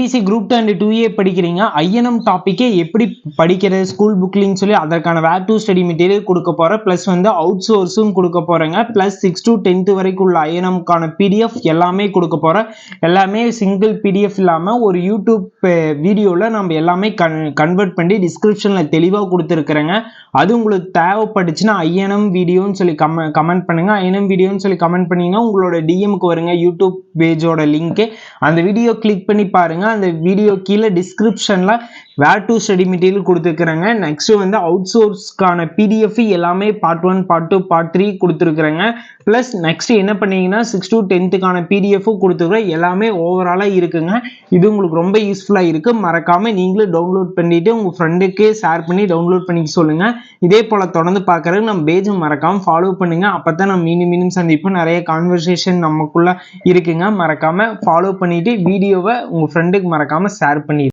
TNPSC group 2 and 2A படிக்கிறீங்க. INM டாபிக்கே எப்படி படிக்கிறது ஸ்கூல் புக்லின்னு சொல்லி அதற்கான வேர் டு ஸ்டடி மெட்டீரியல் கொடுக்க போகிறேன். ப்ளஸ் வந்து அவுட் சோர்ஸும் கொடுக்க போகிறேங்க. ப்ளஸ் 6 to 10th வரைக்கும் உள்ள ஐஎன்எம்கான பிடிஎஃப் எல்லாமே கொடுக்க போகிறேன். எல்லாமே சிங்கிள் பிடிஎஃப் இல்லாமல் ஒரு யூடியூப் வீடியோவில் நம்ம எல்லாமே கன்வெர்ட் பண்ணி டிஸ்கிரிப்ஷனில் தெளிவாக கொடுத்துருக்குறேங்க. அது உங்களுக்கு தேவைப்பட்டுச்சுன்னா ஐஎன்எம் வீடியோன்னு சொல்லி கமெண்ட் பண்ணுங்கள். ஐஎன்எம் வீடியோன்னு சொல்லி கமெண்ட் பண்ணிங்கன்னா உங்களோட டிஎம்க்கு வருங்க யூடியூப் பேஜோட லிங்க்கு. அந்த வீடியோ கிளிக் பண்ணி பாருங்கள். அந்த வீடியோ கீழே டிஸ்கிரிப்ஷனில் வேர் டு ஸ்டடி மெட்டீரியல் கொடுத்துருக்குறேங்க. நெக்ஸ்ட்டு வந்து அவுட் சோர்ஸ்க்கான பிடிஎஃப் எல்லாமே பார்ட் 1 பார்ட் 2 பார்ட் 3 கொடுத்துருக்குறேங்க. ப்ளஸ் நெக்ஸ்ட்டு என்ன பண்ணீங்கன்னா 6 to 10th பிடிஎஃப்பும் கொடுத்துருக்குறேன். எல்லாமே ஓவராலாக இருக்குங்க. இது உங்களுக்கு ரொம்ப யூஸ்ஃபுல்லாக இருக்குது. மறக்காமல் நீங்களும் டவுன்லோட் பண்ணிவிட்டு உங்கள் ஃப்ரெண்டுக்கே ஷேர் பண்ணி டவுன்லோட் பண்ணிக்க சொல்லுங்கள். இதே போல் தொடர்ந்து பார்க்குறதுக்கு நம்ம பேஜை மறக்காமல் ஃபாலோ பண்ணுங்கள். அப்போ தான் நம்ம மீண்டும் சந்திப்போம். நிறைய கான்வர்சேஷன் நமக்குள்ளே இருக்குங்க. மறக்காமல் ஃபாலோ பண்ணிவிட்டு வீடியோவை உங்கள் ஃப்ரெண்டுக்கு மறக்காமல் ஷேர் பண்ணி